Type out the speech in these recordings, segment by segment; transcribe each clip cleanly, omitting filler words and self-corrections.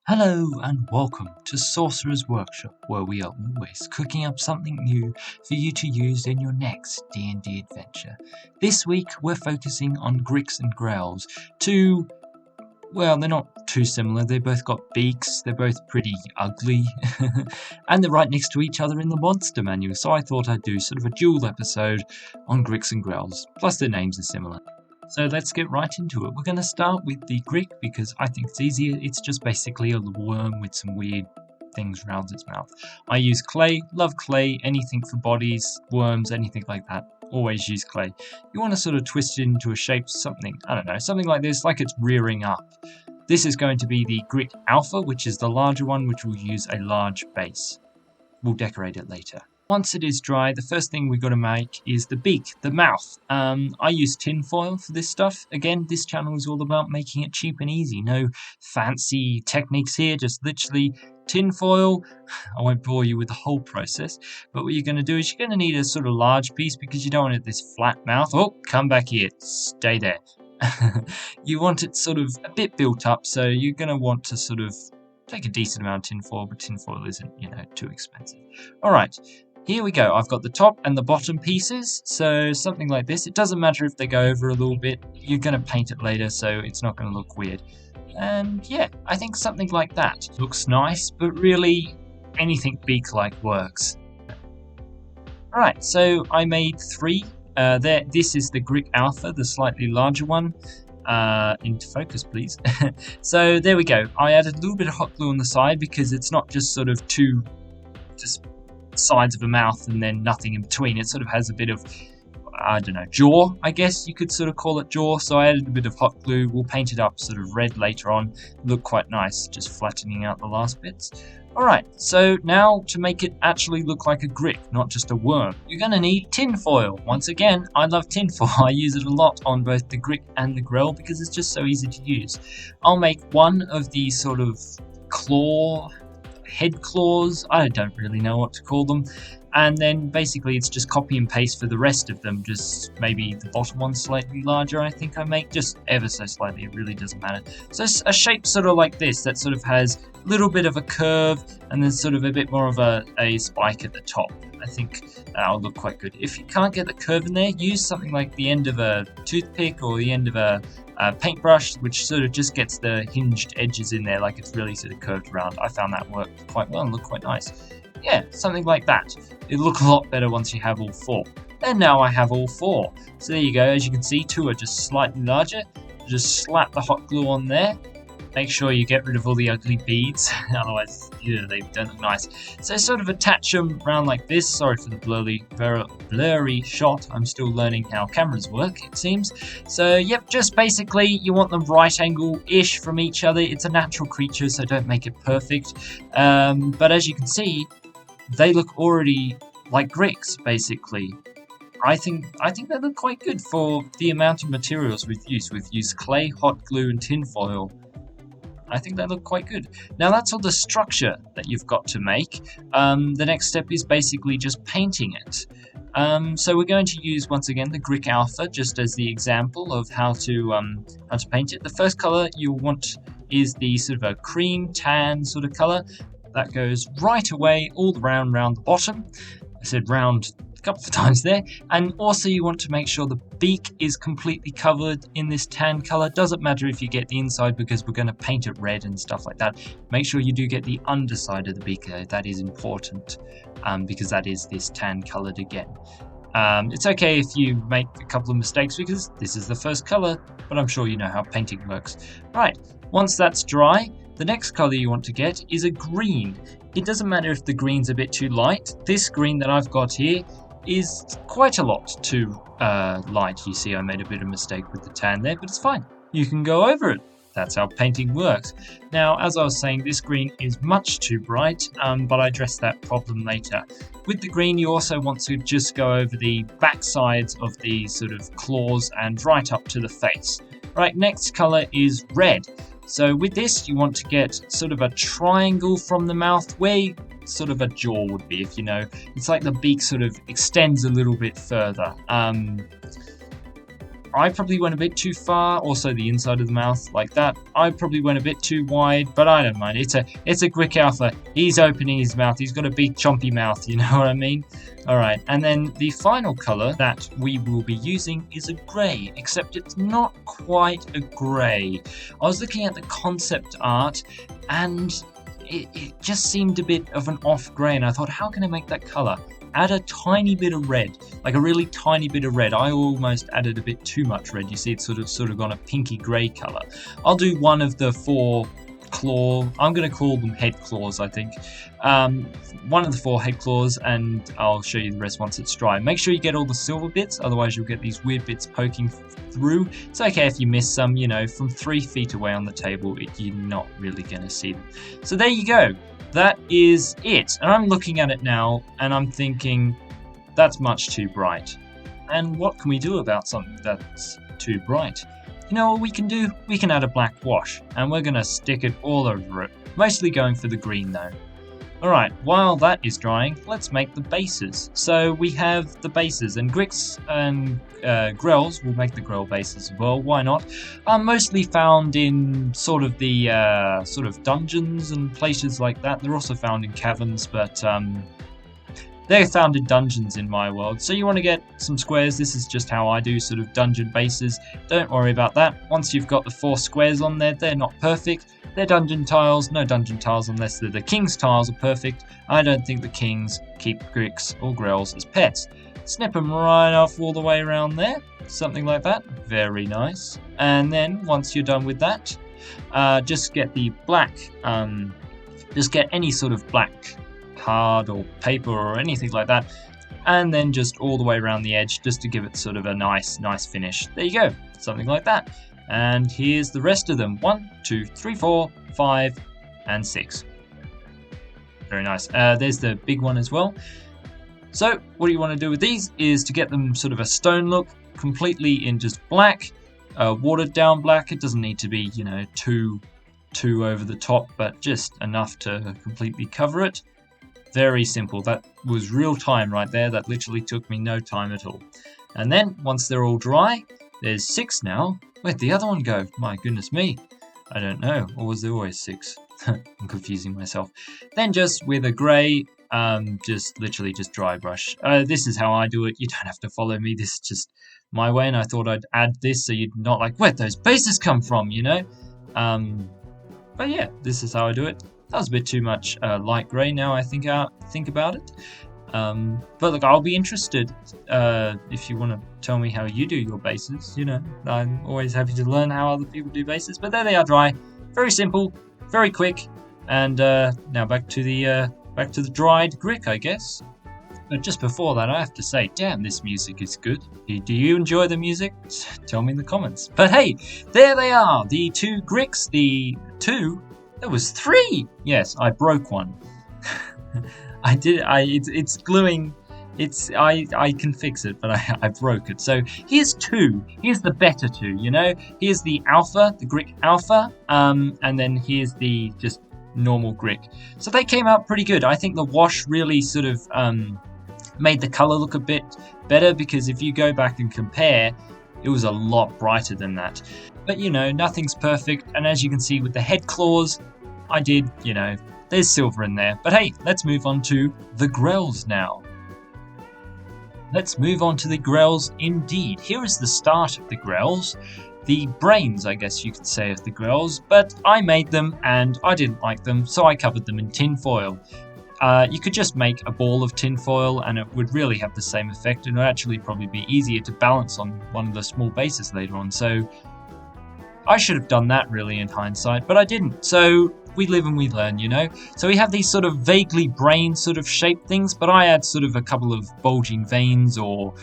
Hello and welcome to Sorcerer's Workshop, where we are always cooking up something new for you to use in your next D&D adventure. This week we're focusing on Gricks and Grells. Well, they're not too similar. They both got beaks, they're both pretty ugly, and they're right next to each other in the monster manual, so I thought I'd do sort of a dual episode on Gricks and Grells, plus their names are similar. So let's get right into it. We're going to start with the Grick because I think it's easier. It's just basically a worm with some weird things around its mouth. I use clay, love clay, anything for bodies, worms, anything like that. Always use clay. You want to sort of twist it into a shape, something like this, like it's rearing up. This is going to be the Grick Alpha, which is the larger one, which will use a large base. We'll decorate it later. Once it is dry, the first thing we've got to make is the beak, the mouth. I use tin foil for this stuff. Again, this channel is all about making it cheap and easy. No fancy techniques here, just literally tin foil. I won't bore you with the whole process, but what you're going to do is you're going to need a sort of large piece because you don't want this flat mouth. Oh, come back here. Stay there. You want it sort of a bit built up, so you're going to want to sort of take a decent amount of tin foil, but tin foil isn't, too expensive. All right. Here we go. I've got the top and the bottom pieces, so something like this. It doesn't matter if they go over a little bit. You're going to paint it later, so it's not going to look weird. And yeah, I think something like that looks nice, but really anything beak-like works. Alright, so I made three. This is the Grick Alpha, the slightly larger one. Into focus, please. So there we go. I added a little bit of hot glue on the side because it's not just sort of two sides of a mouth and then nothing in between. It sort of has a bit of, jaw, I guess you could sort of call it jaw. So I added a bit of hot glue. We'll paint it up sort of red later on. Look quite nice, just flattening out the last bits. Alright, so now to make it actually look like a grick, not just a worm, you're going to need tin foil. Once again, I love tin foil. I use it a lot on both the Grick and the Grell because it's just so easy to use. I'll make one of these sort of head claws, I don't really know what to call them, and then basically it's just copy and paste for the rest of them, just maybe the bottom one slightly larger. I think I make just ever so slightly, it really doesn't matter. So a shape sort of like this that sort of has a little bit of a curve and then sort of a bit more of a spike at the top. I think that'll look quite good. If you can't get the curve in there, use something like the end of a toothpick or the end of a paintbrush, which sort of just gets the hinged edges in there, like it's really sort of curved around. I found that worked quite well and looked quite nice. Yeah, something like that. It'll look a lot better once you have all four. And now I have all four. So there you go. As you can see, two are just slightly larger. Just slap the hot glue on there. Make sure you get rid of all the ugly beads, otherwise they don't look nice. So sort of attach them around like this. Sorry for the blurry shot. I'm still learning how cameras work, it seems. So yep, just basically you want them right angle-ish from each other. It's a natural creature, so don't make it perfect. But as you can see, they look already like Gricks, basically. I think they look quite good for the amount of materials we've used. We've used clay, hot glue, and tin foil. I think they look quite good. Now that's all the structure that you've got to make. The next step is basically just painting it. So we're going to use once again the Grick Alpha just as the example of how to paint it. The first color you want is the sort of a cream tan sort of color that goes right away all around the bottom. I said round a couple of times there. And also you want to make sure the beak is completely covered in this tan color. Doesn't matter if you get the inside because we're going to paint it red and stuff like that. Make sure you do get the underside of the beak though. That is important because that is this tan colored again. It's okay if you make a couple of mistakes because this is the first color, but I'm sure you know how painting works. Right, once that's dry, the next color you want to get is a green. It doesn't matter if the green's a bit too light. This green that I've got here is quite a lot too light. You see I made a bit of a mistake with the tan there, but it's fine. You can go over it. That's how painting works. Now, as I was saying, this green is much too bright, but I address that problem later. With the green, you also want to just go over the back sides of the sort of claws and right up to the face. Right, next color is red. So with this, you want to get sort of a triangle from the mouth where sort of a jaw would be, if you know. It's like the beak sort of extends a little bit further. I probably went a bit too far. Also, the inside of the mouth like that, I probably went a bit too wide, but I don't mind. It's a Grick Alpha. He's opening his mouth. He's got a big chompy mouth. You know what I mean? All right, and then the final color that we will be using is a gray, except it's not quite a gray. I was looking at the concept art, and it just seemed a bit of an off gray, and I thought, how can I make that color? Add a tiny bit of red, like a really tiny bit of red. I almost added a bit too much red. You see, it's sort of gone a pinky grey colour. I'll do one of the 4 claw. I'm going to call them head claws, I think. One of the 4 head claws, and I'll show you the rest once it's dry. Make sure you get all the silver bits, otherwise you'll get these weird bits poking through. It's okay if you miss some, you know, from 3 feet away on the table, you're not really going to see them. So there you go. That is it. And I'm looking at it now and I'm thinking, that's much too bright. And what can we do about something that's too bright? You know what we can do? We can add a black wash, and we're going to stick it all over it. Mostly going for the green though. Alright, while that is drying, let's make the bases. So we have the bases, and Gricks and Grells will make the Grell bases as well, why not? Are mostly found in sort of the sort of dungeons and places like that. They're also found in caverns, but they're found in dungeons in my world. So you want to get some squares. This is just how I do sort of dungeon bases. Don't worry about that. Once you've got the 4 squares on there, they're not perfect. They're dungeon tiles. No dungeon tiles unless they're the king's tiles are perfect. I don't think the kings keep Gricks or Grells as pets. Snip them right off all the way around there. Something like that. Very nice. And then once you're done with that, just get the black, just get any sort of black card or paper or anything like that, and then just all the way around the edge just to give it sort of a nice finish. There you go. Something like that. And here's the rest of them. 1, 2, 3, 4, 5, and 6. Very nice. There's the big one as well. So what you want to do with these is to get them sort of a stone look, completely in just black, watered down black. It doesn't need to be, you know, too over the top, but just enough to completely cover it. Very simple. That was real time right there. That literally took me no time at all. And then once they're all dry, there's 6 now. Where'd the other one go? My goodness me. I don't know. Or was there always 6? I'm confusing myself. Then just with a grey, just literally just dry brush. This is how I do it. You don't have to follow me. This is just my way. And I thought I'd add this so you'd not like, where'd those bases come from, you know? But yeah, this is how I do it. That was a bit too much light grey now I think about it. But look, I'll be interested if you want to tell me how you do your bases. You know, I'm always happy to learn how other people do bases. But there they are, dry. Very simple, very quick. And now back to the dried Grick, I guess. But just before that, I have to say, damn, this music is good. Do you enjoy the music? Tell me in the comments. But hey, there they are, the 2 Gricks, the 2. There was 3. Yes, I broke one. I did. It's gluing. I can fix it, but I broke it. So here's 2. Here's the better 2. You know. Here's the Alpha, the Grick Alpha. And then here's the just normal Grick. So they came out pretty good. I think the wash really sort of made the color look a bit better, because if you go back and compare, it was a lot brighter than that. But you know, nothing's perfect, and as you can see with the head claws, I did, you know, there's silver in there. But hey, let's move on to the Grails now. Let's move on to the Grails indeed. Here is the start of the Grails. The brains, I guess you could say, of the Grails, but I made them and I didn't like them, so I covered them in tin foil. You could just make a ball of tin foil and it would really have the same effect, and it would actually probably be easier to balance on one of the small bases later on. So I should have done that really in hindsight, but I didn't. So we live and we learn, you know. So we have these sort of vaguely brain sort of shaped things, but I add sort of a couple of bulging veins or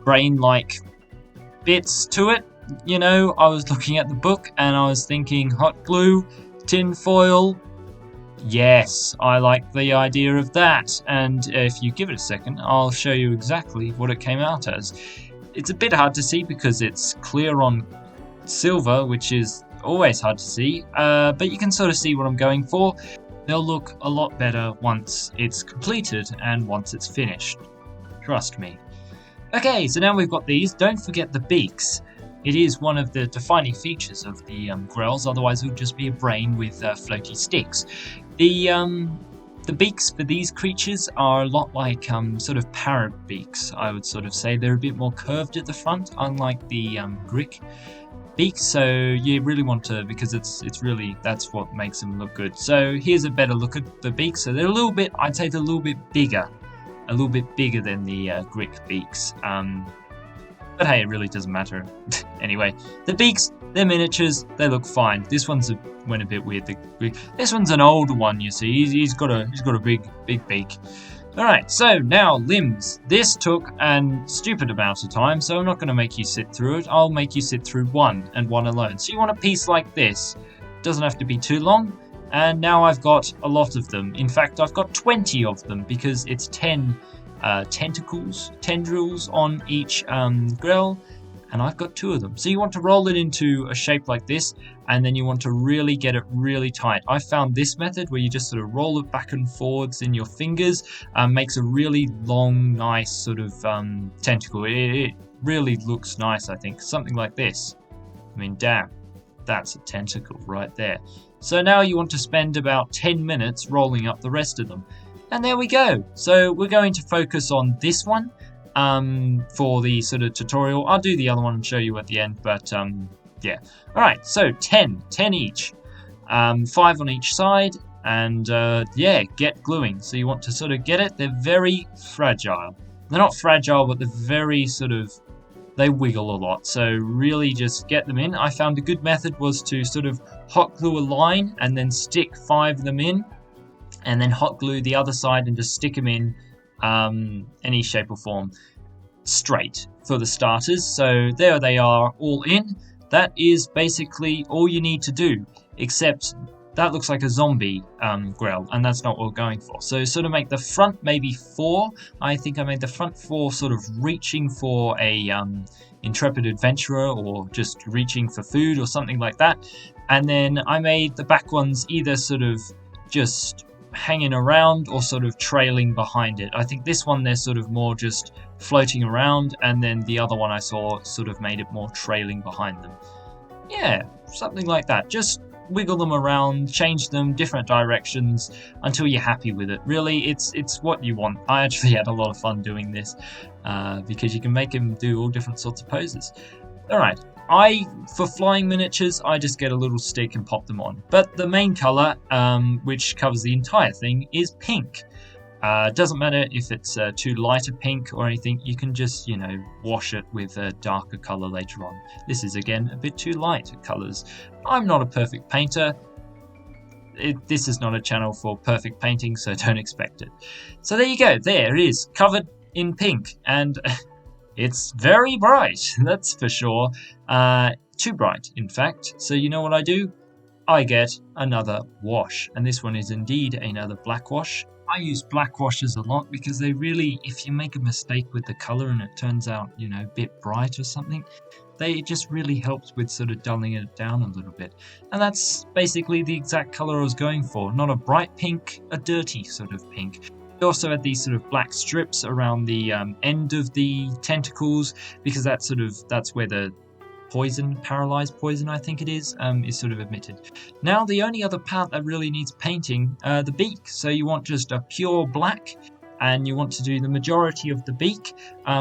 brain-like bits to it. You know, I was looking at the book and I was thinking hot glue, tin foil. Yes, I like the idea of that. And if you give it a second, I'll show you exactly what it came out as. It's a bit hard to see because it's clear on silver, which is always hard to see, but you can sort of see what I'm going for. They'll look a lot better once it's completed and once it's finished. Trust me. Okay, so now we've got these. Don't forget the beaks. It is one of the defining features of the Grails, otherwise it would just be a brain with floaty sticks. The beaks for these creatures are a lot like sort of parrot beaks, I would sort of say. They're a bit more curved at the front, unlike the Grick beaks, so you really want to, because it's really, that's what makes them look good. So here's a better look at the beaks. So they're a little bit, I'd say they're a little bit bigger than the Grick beaks. But hey, it really doesn't matter. Anyway, the beaks, they're miniatures, they look fine. This one's went a bit weird. This one's an older one, you see. He's got a big beak. Alright, so now limbs. This took a stupid amount of time, so I'm not going to make you sit through it. I'll make you sit through one, and one alone. So you want a piece like this. Doesn't have to be too long. And now I've got a lot of them. In fact, I've got 20 of them, because it's 10 tendrils on each grell, and I've got 2 of them. So you want to roll it into a shape like this, and then you want to really get it really tight. I found this method where you just sort of roll it back and forwards in your fingers, makes a really long, nice sort of tentacle. It really looks nice, I think. Something like this. I mean, damn, that's a tentacle right there. So now you want to spend about 10 minutes rolling up the rest of them. And there we go. So we're going to focus on this one for the sort of tutorial. I'll do the other one and show you at the end, but yeah. Alright, so 10 each. 5 on each side, and yeah, get gluing. So you want to sort of get it. They're very fragile. They're not fragile, but they're very sort of, they wiggle a lot. So really just get them in. I found a good method was to sort of hot glue a line and then stick 5 of them in, and then hot glue the other side and just stick them in any shape or form straight for the starters. So there they are, all in. That is basically all you need to do, except that looks like a zombie grell, and that's not what we're going for. So sort of make the front maybe 4. I think I made the front 4 sort of reaching for a intrepid adventurer, or just reaching for food or something like that. And then I made the back ones either sort of just hanging around or sort of trailing behind it. I think this one they're sort of more just floating around, and then the other one I saw sort of made it more trailing behind them. Yeah, something like that. Just wiggle them around, change them different directions until you're happy with it. Really, it's what you want. I actually had a lot of fun doing this because you can make them do all different sorts of poses. Alright, for flying miniatures, I just get a little stick and pop them on. But the main colour, which covers the entire thing, is pink. Doesn't matter if it's too light a pink or anything, you can just, you know, wash it with a darker colour later on. This is, again, a bit too light colours. I'm not a perfect painter. This is not a channel for perfect painting, so don't expect it. So there you go, there it is, covered in pink, and it's very bright, that's for sure. Too bright, in fact. So you know what I do? I get another wash, and this one is indeed another black wash. I use black washes a lot because they really, if you make a mistake with the colour and it turns out, you know, a bit bright or something, it just really helps with sort of dulling it down a little bit. And that's basically the exact colour I was going for. Not a bright pink, a dirty sort of pink. I also had these sort of black strips around the end of the tentacles, because that's where the paralyzed poison, I think it is sort of emitted. Now the only other part that really needs painting, the beak. So you want just a pure black, and you want to do the majority of the beak,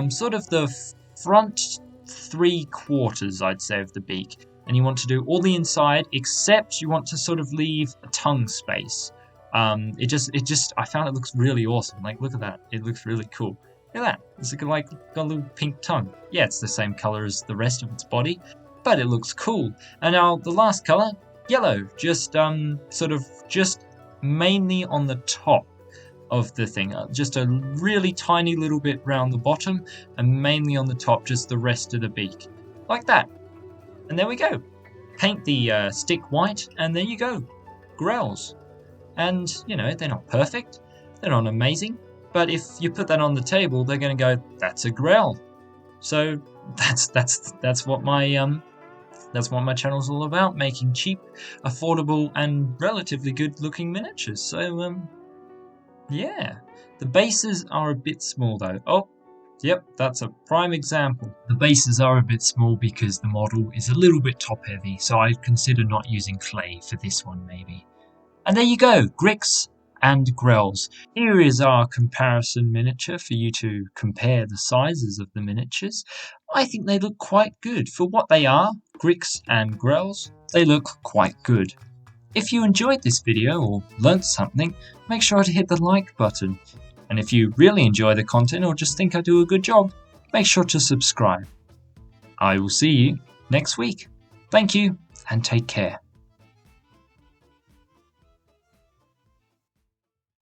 sort of the front 3/4, I'd say, of the beak. And you want to do all the inside, except you want to sort of leave a tongue space. I found it looks really awesome. Like, look at that. It looks really cool. Look at that. It's like got a little pink tongue. Yeah, it's the same color as the rest of its body, but it looks cool. And now the last color, yellow. Just just mainly on the top of the thing. Just a really tiny little bit round the bottom, and mainly on the top, just the rest of the beak. Like that. And there we go. Paint the stick white, and there you go. Grails. And, you know, they're not perfect. They're not amazing. But if you put that on the table, they're going to go, that's a Grail. So that's what my channel's all about, making cheap, affordable, and relatively good-looking miniatures. So yeah, the bases are a bit small though. Oh, Yep, that's a prime example. The bases are a bit small because the model is a little bit top heavy, so I'd consider not using clay for this one maybe. And there you go, Gricks and Grells. Here is our comparison miniature for you to compare the sizes of the miniatures. I think they look quite good. For what they are, Gricks and Grells, they look quite good. If you enjoyed this video or learnt something, make sure to hit the like button. And if you really enjoy the content or just think I do a good job, make sure to subscribe. I will see you next week. Thank you and take care.